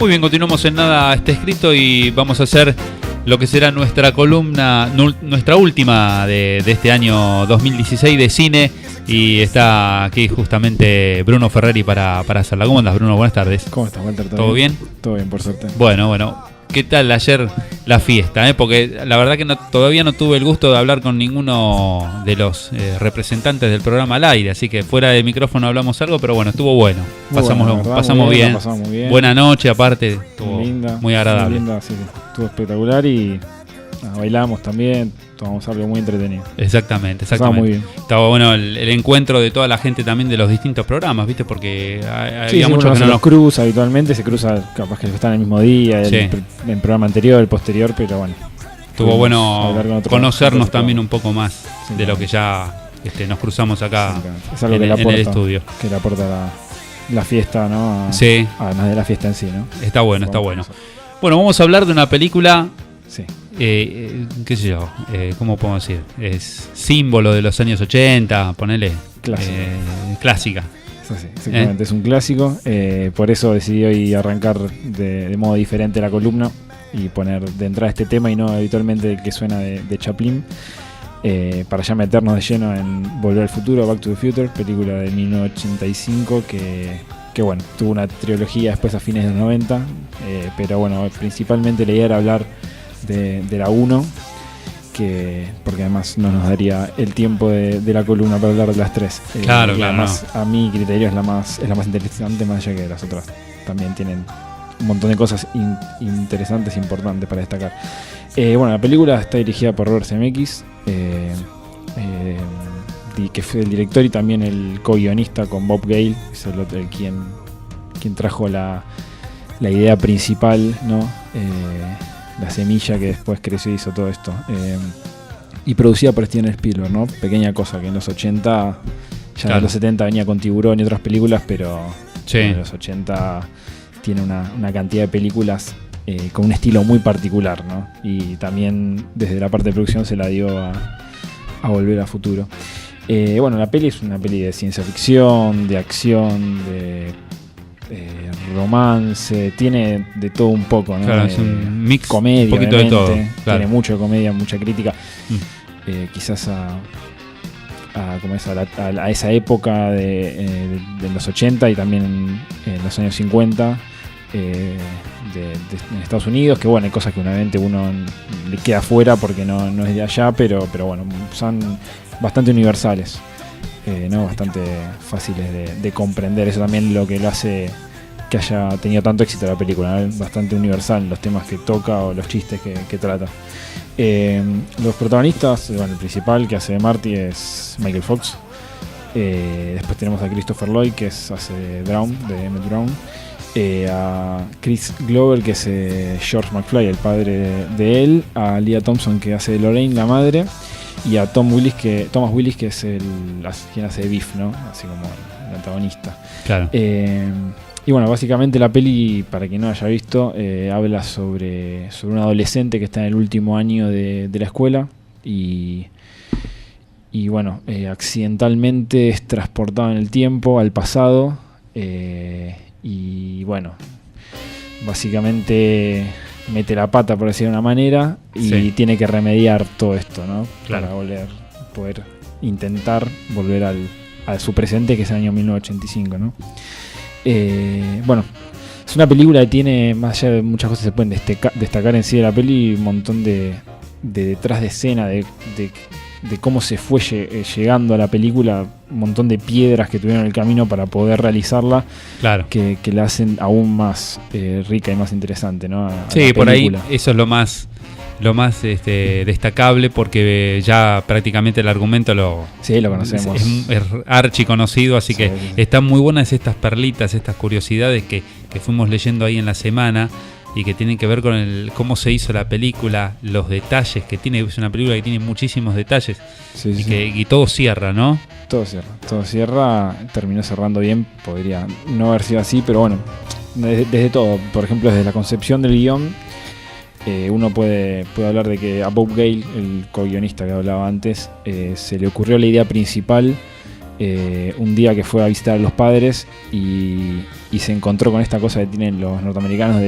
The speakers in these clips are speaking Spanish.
Muy bien, continuamos en Nada Está Escrito y vamos a hacer lo que será nuestra columna, nuestra última de este año 2016 de cine. Y está aquí justamente Bruno Ferreri para hacerla. ¿Cómo andas, Bruno? Buenas tardes. ¿Cómo estás, Walter? ¿Todo bien? Todo bien, por suerte. Bueno. ¿Qué tal ayer la fiesta? Porque la verdad que todavía no tuve el gusto de hablar con ninguno de los representantes del programa al aire, así que fuera de micrófono hablamos algo, pero bueno, estuvo bueno. Pasamos bien. Buena noche, aparte, estuvo muy agradable. Muy linda, sí. Estuvo espectacular y bailamos también, tomamos algo muy entretenido. Exactamente. Estaba muy bien. Estaba bueno el encuentro de toda la gente también de los distintos programas, ¿viste? Porque había muchos que no nos cruza habitualmente, se cruza capaz que están el mismo día, el programa anterior, el posterior, pero bueno. Estuvo bueno conocernos también un poco más de lo que ya nos cruzamos acá es algo en el estudio. Que le aporta la fiesta, ¿no? Además de la fiesta en sí, ¿no? Está bueno. Bueno, vamos a hablar de una película... Sí. qué sé yo, ¿cómo puedo decir? Es símbolo de los años 80, ponele. Clásica. Sí, exactamente, es un clásico. Por eso decidí hoy arrancar de modo diferente la columna y poner de entrada este tema y no habitualmente el que suena de Chaplin. Para ya meternos de lleno en Volver al Futuro, Back to the Future, película de 1985 que bueno, tuvo una trilogía después a fines de los 90, pero bueno, principalmente la idea era hablar de la 1, porque además no nos daría el tiempo de la columna para hablar de las 3. Claro. Además, a mi criterio es la más interesante, más allá que las otras también tienen un montón de cosas interesantes e importantes para destacar. Bueno, la película está dirigida por Robert Zemeckis, que fue el director y también el co-guionista con Bob Gale, es el quien trajo la idea principal, ¿no? La semilla que después creció y hizo todo esto. Y producida por Steven Spielberg, ¿no? Pequeña cosa que en los 80, ya en los 70 venía con Tiburón y otras películas, pero en los 80 tiene una cantidad de películas con un estilo muy particular, ¿no? Y también desde la parte de producción se la dio a Volver al Futuro. Bueno, la peli es una peli de ciencia ficción, de acción, de romance, tiene de todo un poco, ¿no? Claro, es un mix, comedia, un poquito de todo. Claro. Tiene mucho de comedia, mucha crítica, quizás a esa época de los 80 y también en los años 50 en Estados Unidos, que bueno, hay cosas que obviamente uno le queda fuera porque no es de allá, pero bueno, son bastante universales. ¿no? Bastante fáciles de comprender. Eso también lo que lo hace que haya tenido tanto éxito la película, ¿no? Bastante universal los temas que toca o los chistes que trata. Los protagonistas, bueno, el principal que hace de Marty es Michael Fox. Después tenemos a Christopher Lloyd, que hace de Brown, de Emmett Brown. A Chris Glover, que es George McFly, el padre de él. A Leah Thompson, que hace de Lorraine, la madre. Y a Thomas Willis, que es quien hace de Biff, ¿no? Así como el antagonista. Claro. Y bueno, básicamente la peli, para quien no haya visto, habla sobre un adolescente que está en el último año de la escuela y bueno, accidentalmente es transportado en el tiempo, al pasado, y bueno, básicamente mete la pata, por decirlo de una manera, y tiene que remediar todo esto, ¿no? Claro. Para poder intentar volver a su presente, que es el año 1985, ¿no? Bueno, es una película que tiene, más allá de muchas cosas se pueden destacar en sí de la peli, un montón de detrás de escena, de cómo se fue llegando a la película, un montón de piedras que tuvieron en el camino para poder realizarla, claro, que la hacen aún más rica y más interesante, ¿no? Sí, por ahí eso es lo más destacable, porque ya prácticamente el argumento lo conocemos, es archi conocido, así que están muy buenas estas perlitas, estas curiosidades que fuimos leyendo ahí en la semana y que tienen que ver con cómo se hizo la película, los detalles que tiene. Es una película que tiene muchísimos detalles y todo cierra, ¿no? Todo cierra, terminó cerrando bien, podría no haber sido así, pero bueno, desde todo, por ejemplo, desde la concepción del guión, uno puede hablar de que a Bob Gale, el co-guionista que hablaba antes, se le ocurrió la idea principal un día que fue a visitar a los padres y y se encontró con esta cosa que tienen los norteamericanos,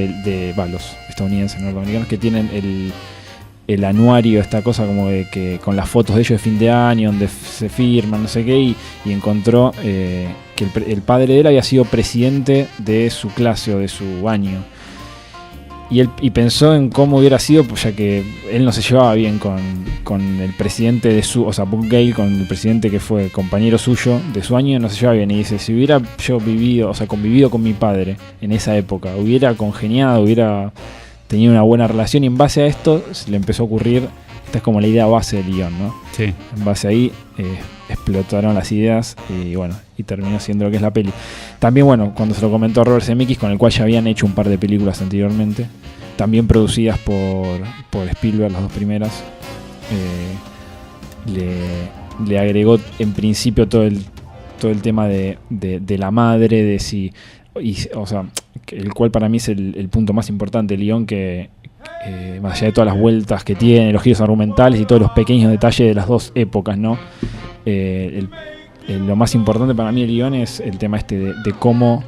los estadounidenses norteamericanos, que tienen el anuario, esta cosa como de que con las fotos de ellos de fin de año, donde se firman, no sé qué, y encontró que el padre de él había sido presidente de su clase o de su año. Y pensó en cómo hubiera sido, pues ya que él no se llevaba bien con el presidente de Buck Gale, con el presidente que fue compañero suyo de su año, no se llevaba bien. Y dice, si hubiera yo convivido con mi padre en esa época, hubiera congeniado, hubiera tenido una buena relación, y en base a esto se le empezó a ocurrir, esta es como la idea base del guión, ¿no? Sí. En base ahí explotaron las ideas y terminó siendo lo que es la peli. También, bueno, cuando se lo comentó a Robert Zemeckis, con el cual ya habían hecho un par de películas anteriormente, también producidas por Spielberg, las dos primeras, le agregó en principio todo el tema de la madre, de si, el cual para mí es el punto más importante del guión, que más allá de todas las vueltas que tiene, los giros argumentales y todos los pequeños detalles de las dos épocas, ¿no? Lo más importante para mí del guión es el tema de cómo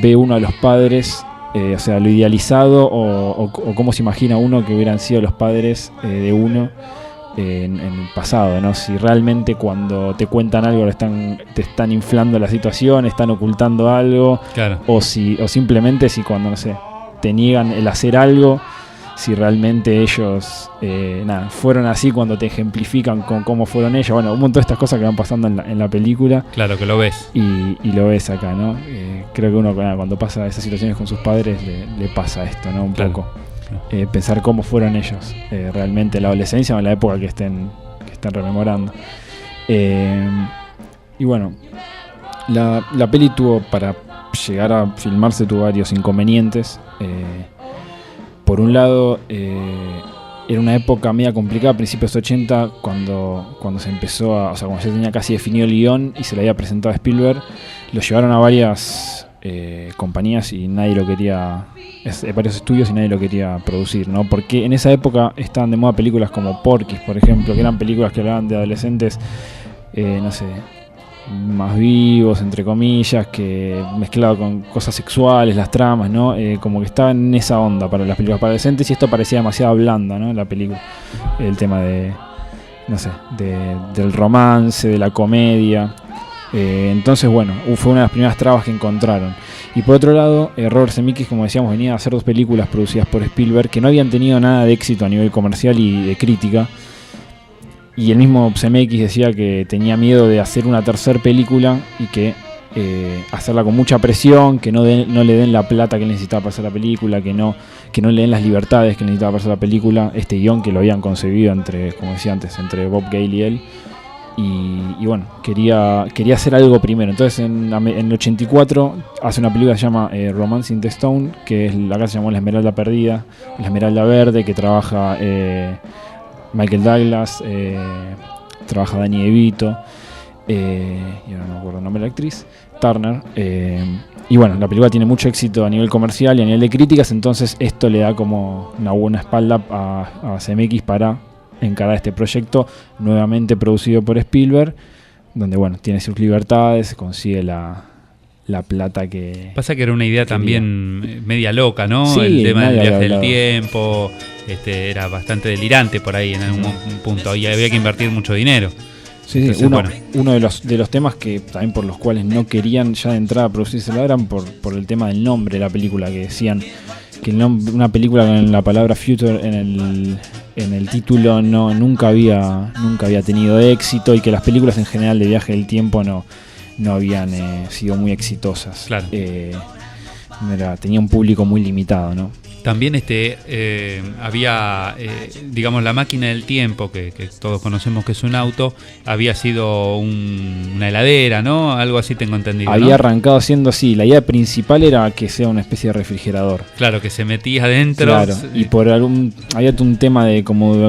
ve uno a los padres, lo idealizado o cómo se imagina uno que hubieran sido los padres de uno en el pasado, ¿no? Si realmente cuando te cuentan algo te están inflando la situación, están ocultando algo, claro. o simplemente si cuando, no sé, te niegan el hacer algo, si realmente ellos fueron así cuando te ejemplifican con cómo fueron ellos. Bueno, un montón de estas cosas que van pasando en la película. Claro, que lo ves. Y lo ves acá, ¿no? Creo que uno cuando pasa esas situaciones con sus padres le pasa esto, ¿no? Un poco. Pensar cómo fueron ellos realmente en la adolescencia o en la época que estén rememorando. Y bueno, la peli para llegar a filmarse tuvo varios inconvenientes. Por un lado, era una época media complicada, a principios de 80, cuando se empezó cuando ya tenía casi definido el guión y se le había presentado a Spielberg, lo llevaron a varias compañías y nadie lo quería, varios estudios, y nadie lo quería producir, ¿no? Porque en esa época estaban de moda películas como Porky's, por ejemplo, que eran películas que hablaban de adolescentes, más vivos, entre comillas, que mezclado con cosas sexuales, las tramas, ¿no? Como que estaba en esa onda para las películas para adolescentes, y esto parecía demasiado blanda, ¿no? La película, el tema del romance, de la comedia. Entonces, bueno, fue una de las primeras trabas que encontraron. Y por otro lado, Robert Zemeckis, como decíamos, venía a hacer dos películas producidas por Spielberg que no habían tenido nada de éxito a nivel comercial y de crítica. Y el mismo Zemeckis decía que tenía miedo de hacer una tercera película y que hacerla con mucha presión, que no le den la plata que él necesitaba para hacer la película, que no le den las libertades que él necesitaba para hacer la película, este guión que lo habían concebido como decía antes, entre Bob Gale y él. Y bueno, quería hacer algo primero. Entonces en el 84 hace una película que se llama Romancing the Stone, que acá se llamó La Esmeralda Perdida, La Esmeralda Verde, que trabaja Michael Douglas, trabaja Danny DeVito, y ahora no me acuerdo el nombre de la actriz, Turner. Y bueno, la película tiene mucho éxito a nivel comercial y a nivel de críticas, entonces esto le da como una buena espalda a Zemeckis para encarar este proyecto nuevamente producido por Spielberg, donde bueno, tiene sus libertades, consigue la plata que... Pasa que era una idea también media loca, ¿no? Sí, el tema del viaje del hablado. Tiempo, era bastante delirante por ahí en algún punto, y había que invertir mucho dinero. Sí, entonces, uno de los temas que también por los cuales no querían ya de entrada producírselo eran por el tema del nombre de la película, que decían que una película con la palabra future en el título nunca había tenido éxito, y que las películas en general de viaje del tiempo no habían sido muy exitosas. Claro. Tenía un público muy limitado, ¿no? También había, digamos, la máquina del tiempo, que todos conocemos que es un auto, había sido una heladera, ¿no? Algo así tengo entendido, Había ¿no? arrancado siendo así. La idea principal era que sea una especie de refrigerador. Claro, que se metía adentro. Claro, y por había un tema de como de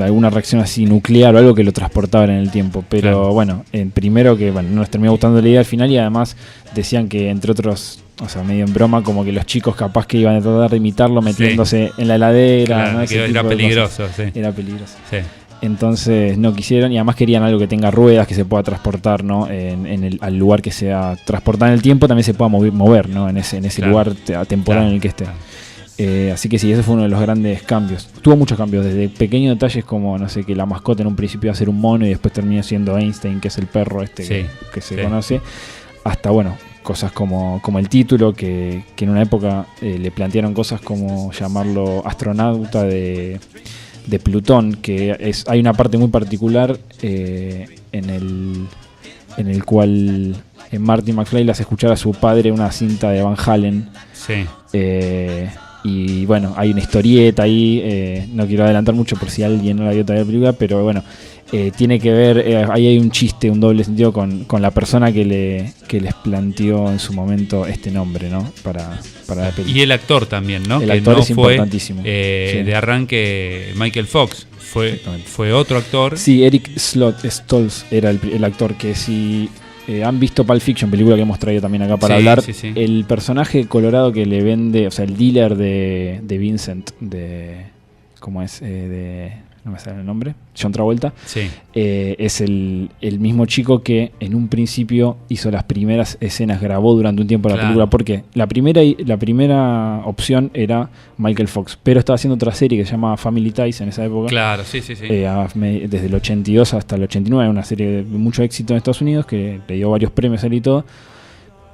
alguna reacción así nuclear o algo que lo transportaba en el tiempo. Pero claro. bueno, primero que no les terminó gustando la idea al final, y además decían que, entre otros, medio en broma, como que los chicos capaz que iban a tratar de imitarlo metiéndose en la heladera, Claro, ¿no? que era peligroso, sí. Era peligroso. Sí. Entonces no quisieron, y además querían algo que tenga ruedas, que se pueda transportar, ¿no? Al lugar que sea transportar en el tiempo, también se pueda mover, ¿no? En ese Claro. lugar temporal en el que esté. Así que sí, ese fue uno de los grandes cambios. Tuvo muchos cambios, desde pequeños detalles como, no sé, que la mascota en un principio iba a ser un mono y después terminó siendo Einstein, que es el perro Sí, que se sí. conoce, hasta, bueno, cosas como el título, que en una época le plantearon cosas como llamarlo astronauta de Plutón, que hay una parte muy particular en el cual Marty McFly le hace escuchar a su padre una cinta de Van Halen. Sí. Y bueno, hay una historieta ahí, no quiero adelantar mucho por si alguien no la vio todavía la película, pero bueno, tiene que ver, ahí hay un chiste, un doble sentido con la persona que les planteó en su momento este nombre, ¿no? Para la película. Y el actor también, ¿no? El que actor no es fue importantísimo. Sí. de arranque Michael Fox, Exactamente. fue otro actor. Sí, Eric Stoltz era el actor que si han visto Pulp Fiction, película que hemos traído también acá para Sí, hablar, sí. el personaje colorado que le vende, o sea, el dealer de Vincent, ¿cómo es? No me sale el nombre, John Travolta, Sí. es el mismo chico que en un principio hizo las primeras escenas, grabó durante un tiempo la Claro. película, porque la primera opción era Michael Fox, pero estaba haciendo otra serie que se llama Family Ties en esa época. Claro, sí. Desde el 82 hasta el 89, una serie de mucho éxito en Estados Unidos que le dio varios premios a él y todo.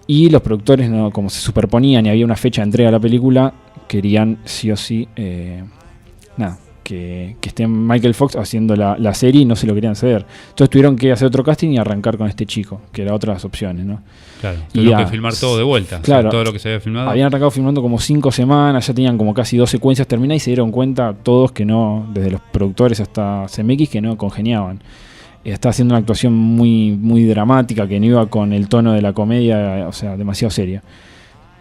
Y los productores, ¿no? Como se superponían y había una fecha de entrega de la película, querían sí o sí que esté Michael Fox haciendo la serie y no se lo querían ceder. Entonces tuvieron que hacer otro casting y arrancar con este chico, que era otra de las opciones, ¿no? Claro. Y Tuvieron que filmar todo de vuelta. Claro. O sea, todo lo que se había filmado. Habían arrancado filmando como 5 semanas, ya tenían como casi 2 secuencias terminadas y se dieron cuenta todos que no, desde los productores hasta CMX, que no congeniaban. Estaba haciendo una actuación muy, muy dramática, que no iba con el tono de la comedia, o sea, demasiado seria.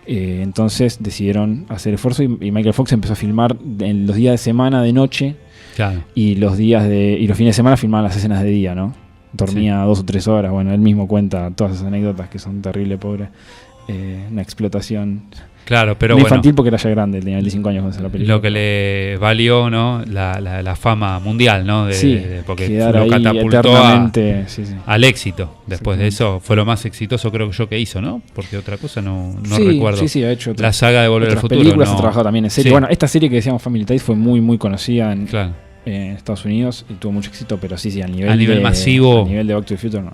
Entonces decidieron hacer esfuerzo y Michael Fox empezó a filmar en los días de semana de noche, Claro. y los fines de semana filmaban las escenas de día, ¿no? Dormía 2 o 3 horas. Bueno, él mismo cuenta todas esas anécdotas que son terribles, pobre. Una explotación. Claro, pero Muy bueno, infantil porque era ya grande, tenía 25 años cuando hizo la película. lo que le valió, ¿no? La fama mundial, ¿no? Porque quedar lo ahí catapultó eternamente. Sí. al éxito. Después de eso fue lo más exitoso, creo yo, que hizo, ¿no? Porque otra cosa no recuerdo. Sí, ha hecho La saga de Volver al Futuro. películas, no. ha trabajado también en serie. Sí. Bueno, esta serie que decíamos Family Ties fue muy, muy conocida en Claro. Estados Unidos y tuvo mucho éxito, pero sí, a nivel, A nivel masivo. A nivel de Back to the Future, no.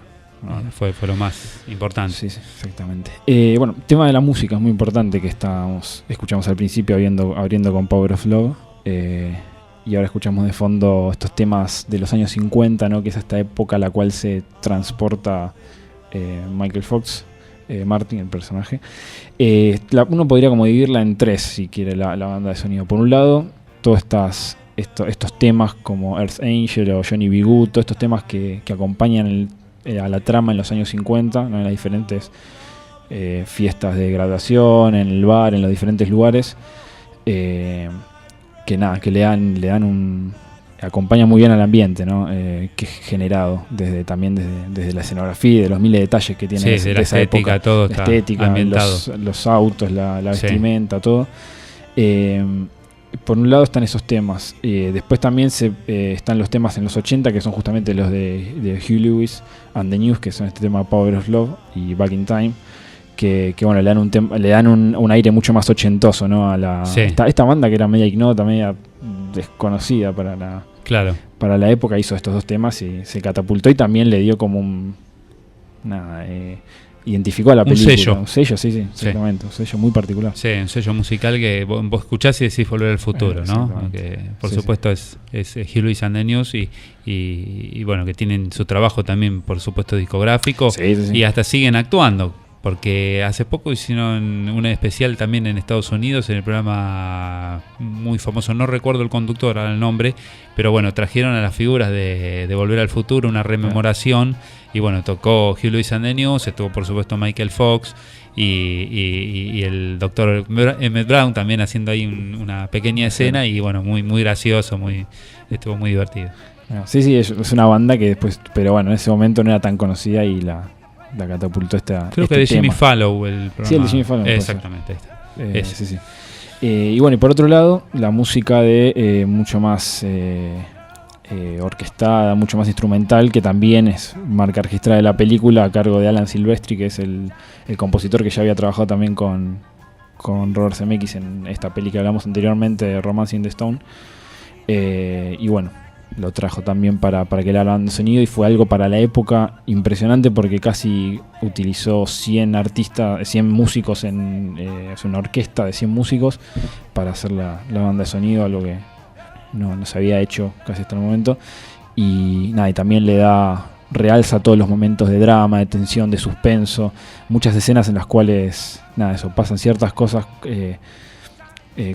Fue lo más importante. Sí, exactamente. Bueno, tema de la música es muy importante, que escuchamos al principio abriendo con Power of Love, y ahora escuchamos de fondo estos temas de los años 50, ¿no? Que es esta época a la cual se transporta Michael Fox, Martin, el personaje. Uno podría como dividirla en 3, si quiere, la banda de sonido. Por un lado, todos estos temas como Earth Angel o Johnny B. Good, todos estos temas que acompañan a la trama en los años 50, ¿no? En las diferentes fiestas de graduación, en el bar, en los diferentes lugares, que le dan acompaña muy bien al ambiente, ¿no? Que es generado desde la escenografía y de los miles de detalles que tiene Sí, de la esa estética, época. todo La está estética, ambientado. los autos, la Sí. vestimenta, todo. Por un lado están esos temas. Después también están los temas en los 80, que son justamente los de Huey Lewis and the News, que son este tema Power of Love y Back in Time, que bueno, le dan un aire mucho más ochentoso, ¿no? A Sí. esta banda que era media ignota, media desconocida para la época, hizo estos 2 temas y se catapultó, y también le dio como identificó a la película. sello. Un sello, sí, exactamente. Un sello muy particular. Sí, un sello musical que vos escuchás y decís Volver al Futuro, ¿no? Exactamente. Que por Sí, supuesto es Huey Lewis and the News y bueno, que tienen su trabajo también, por supuesto, discográfico, Sí. y hasta siguen actuando, porque hace poco hicieron un especial también en Estados Unidos en el programa muy famoso, no recuerdo el conductor, ahora el nombre, pero bueno, trajeron a las figuras de Volver al Futuro, una rememoración. Y bueno, tocó Huey Lewis and the News, estuvo por supuesto Michael Fox y el doctor Emmett Brown también haciendo ahí una pequeña escena, y bueno, muy, muy gracioso, estuvo muy divertido. Sí, es una banda que después, pero bueno, en ese momento no era tan conocida y la catapultó Creo que de Jimmy Fallon el programa. Sí, el de Jimmy Fallon. Exactamente, ahí está. Sí. Y bueno, y por otro lado, la música de mucho más orquestada, mucho más instrumental, que también es marca registrada de la película, a cargo de Alan Silvestri, que es el compositor que ya había trabajado también con Robert Zemeckis en esta peli que hablamos anteriormente, Romancing the Stone. Y bueno, lo trajo también para que la banda de sonido, y fue algo para la época impresionante porque casi utilizó 100 artistas, 100 músicos, es una orquesta de 100 músicos para hacer la banda de sonido, algo que no se había hecho casi hasta el momento. Y nada, y también realza todos los momentos de drama, de tensión, de suspenso, muchas escenas en las cuales pasan ciertas cosas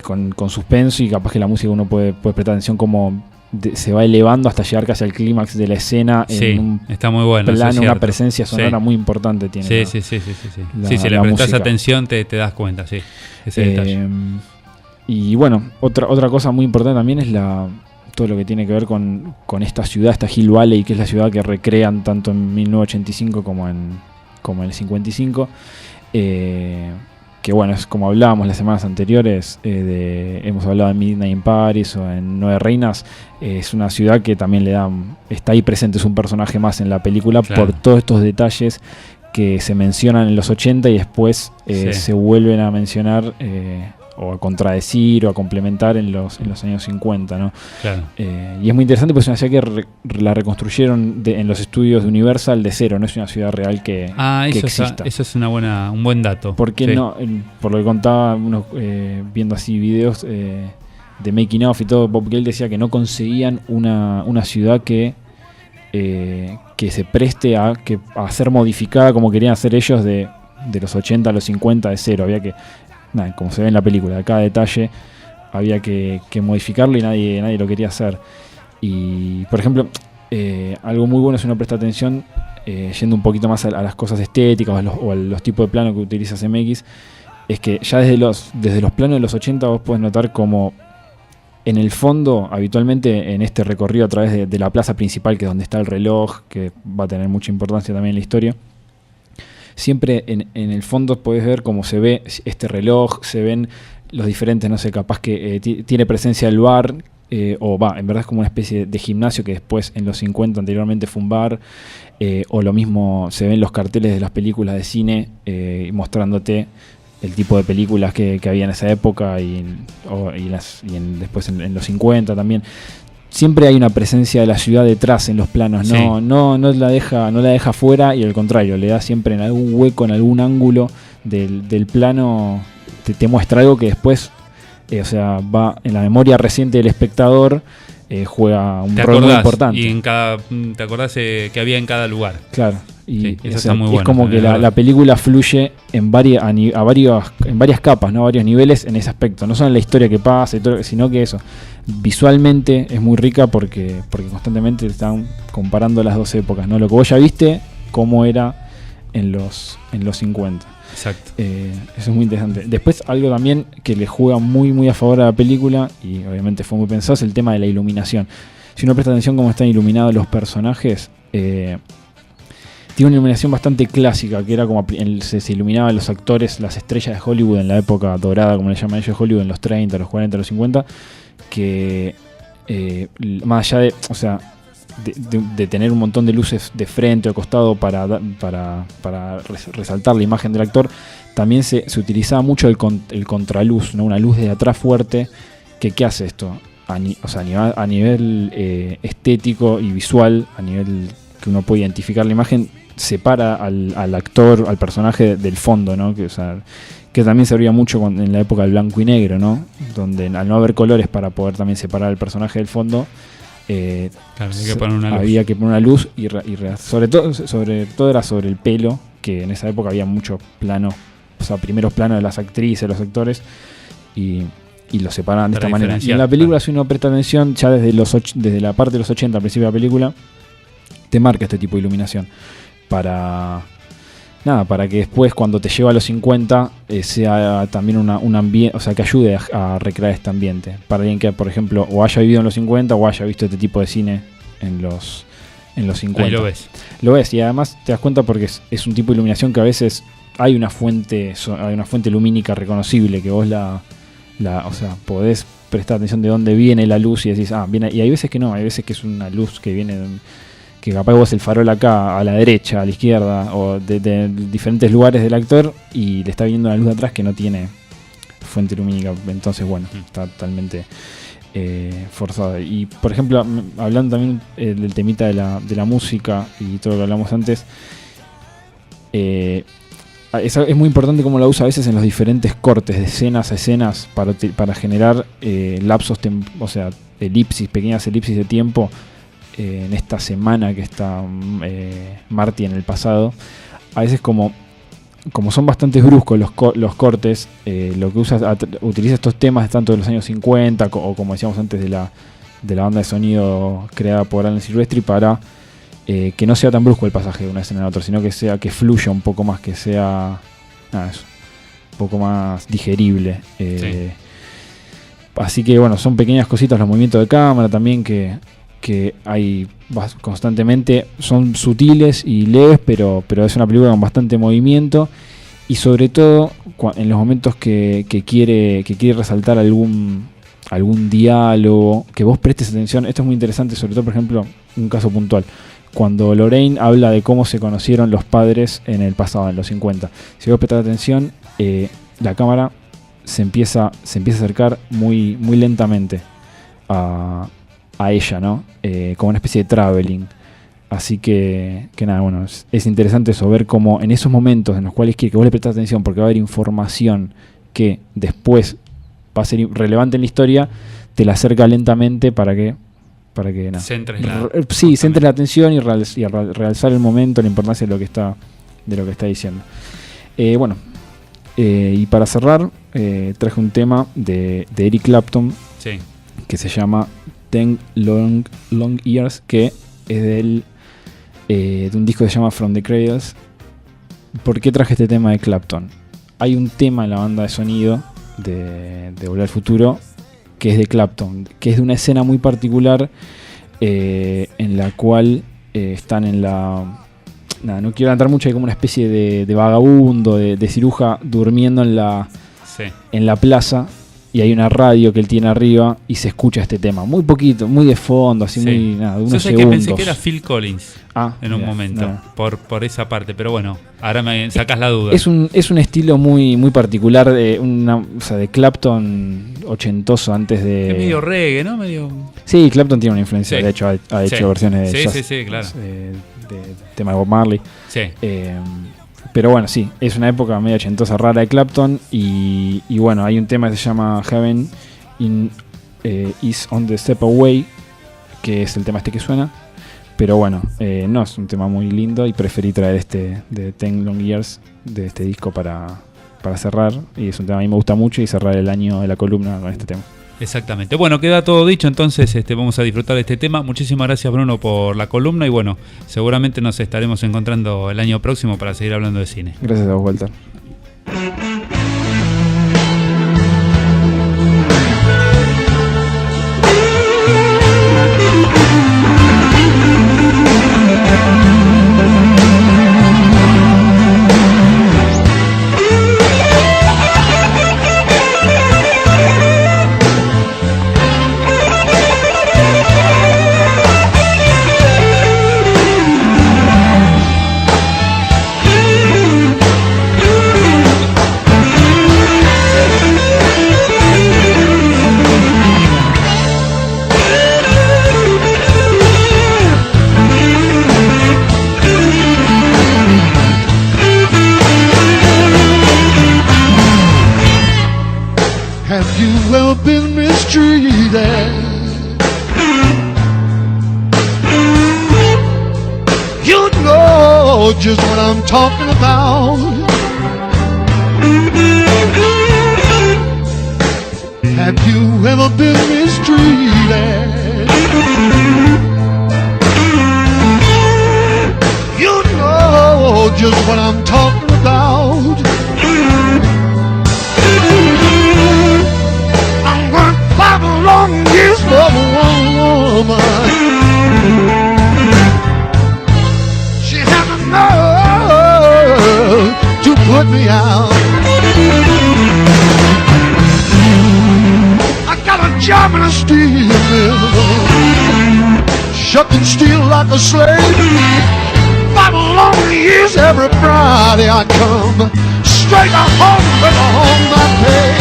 con suspenso, y capaz que la música uno puede prestar atención como se va elevando hasta llegar casi al clímax de la escena. Sí, está muy bueno, plano, una presencia sonora muy importante tiene. Sí. Si le prestas atención te das cuenta, sí, ese detalle. Y bueno, otra cosa muy importante también es todo lo que tiene que ver con esta ciudad, esta Hill Valley, que es la ciudad que recrean tanto en 1985 como en el 55. Que bueno, es como hablábamos las semanas anteriores, hemos hablado de Midnight in Paris o en Nueve Reinas. Es una ciudad que también está ahí presente, es un personaje más en la película, claro, por todos estos detalles que se mencionan en los 80 y después se vuelven a mencionar o a contradecir o a complementar en los años 50, ¿no? Claro. Y es muy interesante porque es una ciudad que la reconstruyeron en los estudios de Universal de cero, no es una ciudad real que exista. Eso es un buen dato. Porque no, por lo que contaba uno, viendo así videos de making of y todo, Bob Gale decía que no conseguían una ciudad que se preste a ser modificada como querían hacer ellos de los 80 a los 50 de cero. Había que, como se ve en la película, cada detalle había que modificarlo y nadie lo quería hacer. Y por ejemplo, algo muy bueno, si uno presta atención, yendo un poquito más a las cosas estéticas o a los tipos de plano que utiliza CMX, es que ya desde los planos de los 80 vos podés notar como en el fondo, habitualmente en este recorrido a través de la plaza principal, que es donde está el reloj, que va a tener mucha importancia también en la historia, siempre en el fondo podés ver cómo se ve este reloj, se ven los diferentes, no sé, capaz que tiene presencia el bar, en verdad es como una especie de gimnasio que después en los 50 anteriormente fue un bar, o lo mismo se ven los carteles de las películas de cine mostrándote el tipo de películas que había en esa época después en los 50 también. Siempre hay una presencia de la ciudad detrás en los planos, sí. no la deja fuera, y al contrario, le da siempre en algún hueco, en algún ángulo del plano, te muestra algo que después, va en la memoria reciente del espectador, juega un rol muy importante. Y te acordás que había en cada lugar. Claro. Y eso está muy bueno. Es como que la película fluye en varias capas, ¿no? Varios niveles en ese aspecto. No solo en la historia que pasa, sino que eso. Visualmente es muy rica porque constantemente están comparando las dos épocas, ¿no? Lo que vos ya viste, cómo era en los 50. Exacto. Eso es muy interesante. Después, algo también que le juega muy, muy a favor a la película, y obviamente fue muy pensado, es el tema de la iluminación. Si uno presta atención cómo están iluminados los personajes, tiene una iluminación bastante clásica, que era como se iluminaban los actores, las estrellas de Hollywood en la época dorada, como le llaman ellos, Hollywood, en los 30, los 40, los 50, que más allá de tener un montón de luces de frente o costado para resaltar la imagen del actor, también se utilizaba mucho el contraluz, ¿no? Una luz de atrás fuerte, ¿qué hace esto? A nivel estético y visual, a nivel que uno puede identificar la imagen, separa al actor, al personaje del fondo, ¿no? Que también servía mucho en la época del blanco y negro, ¿no? Donde al no haber colores para poder también separar al personaje del fondo, había que poner una luz y sobre todo era sobre el pelo, que en esa época había muchos planos, primeros planos de las actrices, los actores, y los separaban de esta manera. Y en la película, si uno presta atención, ya desde la parte de los 80, al principio de la película, te marca este tipo de iluminación para que después, cuando te lleva a los 50, sea también un ambiente, que ayude a recrear este ambiente. Para alguien que, por ejemplo, o haya vivido en los 50 o haya visto este tipo de cine en los 50. Ahí lo ves, y además te das cuenta porque es un tipo de iluminación que a veces hay una fuente lumínica reconocible que vos podés prestar atención de dónde viene la luz y decís, viene. Y hay veces que no, hay veces que es una luz que viene, que capaz vos el farol acá, a la derecha, a la izquierda, o de diferentes lugares del actor, y le está viniendo una luz de atrás que no tiene fuente lumínica. Entonces, bueno, está totalmente forzado. Y, por ejemplo, hablando también del temita de la música y todo lo que hablamos antes, es muy importante cómo la usa a veces en los diferentes cortes de escenas a escenas para generar lapsos, o sea, pequeñas elipsis de tiempo en esta semana que está Marty en el pasado. A veces como son bastante bruscos los cortes, lo que utiliza estos temas tanto de los años 50 o como decíamos antes de la banda de sonido creada por Alan Silvestri para que no sea tan brusco el pasaje de una escena a otra, sino que fluya un poco más, que sea un poco más digerible. Sí. Así que bueno, son pequeñas cositas, los movimientos de cámara también que hay constantemente, son sutiles y leves, pero es una película con bastante movimiento, y sobre todo en los momentos que quiere resaltar algún diálogo, que vos prestes atención. Esto es muy interesante, sobre todo, por ejemplo, un caso puntual, cuando Lorraine habla de cómo se conocieron los padres en el pasado, en los 50. Si vos prestás atención, la cámara se empieza a acercar muy, muy lentamente a ella, ¿no? Como una especie de traveling. Así que nada, bueno, es interesante eso, ver cómo en esos momentos en los cuales quiere que vos le prestes atención, porque va a haber información que después va a ser relevante en la historia, te la acerca lentamente para que nada, centres la atención y realzar el momento, la importancia de lo que está diciendo. Y para cerrar, traje un tema de Eric Clapton, sí, que se llama 10 Long Years, que es de un disco que se llama From the Cradles. ¿Por qué traje este tema de Clapton? Hay un tema en la banda de sonido de Volver al Futuro que es de Clapton, que es de una escena muy particular en la cual están en la... no quiero adelantar mucho, hay como una especie de vagabundo, de ciruja durmiendo en la plaza, y hay una radio que él tiene arriba y se escucha este tema, muy poquito, muy de fondo, así sí, muy, de unos yo sé segundos. que pensé que era Phil Collins en un momento, por esa parte, pero bueno, ahora me sacas la duda. Es un estilo muy, muy particular, de Clapton ochentoso, antes de... Es medio reggae, ¿no? Sí, Clapton tiene una influencia, sí, de hecho ha hecho versiones de jazz, sí, claro, de tema de Bob Marley. Sí. Pero bueno, sí, es una época medio ochentosa rara de Clapton, y bueno, hay un tema que se llama Heaven is on the Step Away, que es el tema que suena, pero bueno, no es un tema muy lindo, y preferí traer este de 10 Long Years de este disco para cerrar, y es un tema que a mí me gusta mucho, y cerrar el año de la columna con este tema. Exactamente. Bueno, queda todo dicho, entonces vamos a disfrutar de este tema. Muchísimas gracias, Bruno, por la columna, y bueno, seguramente nos estaremos encontrando el año próximo para seguir hablando de cine. Gracias a vos, Walter. Just what I'm talking about. Have you ever been mistreated? You know just what I'm talking about. I'm worth 5 long years for one woman. To put me out. I got a a steel mill, shucking steel like a slave. 5 long years every Friday I come straight home with a home I pay.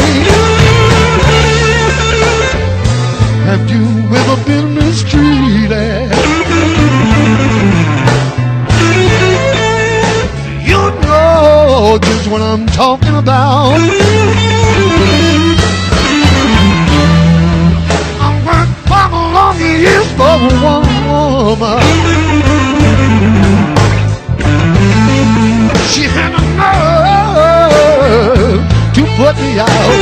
Have you ever been mistreated? You know just what I'm talking about. I worked 5 long years for one woman. She had a nerve to put me out.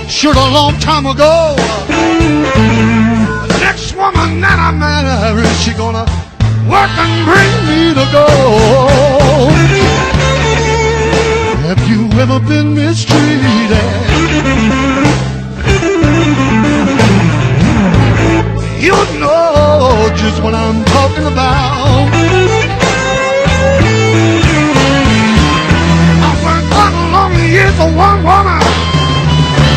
Should a long time ago. The next woman that I marry, she gonna work and bring me to gold. Have you ever been mistreated? You know just what I'm talking about. I worked 1 long year for one woman.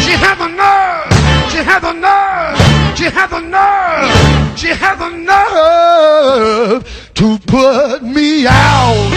She had the nerve, she had the nerve, she had the nerve, she had the nerve to put me out.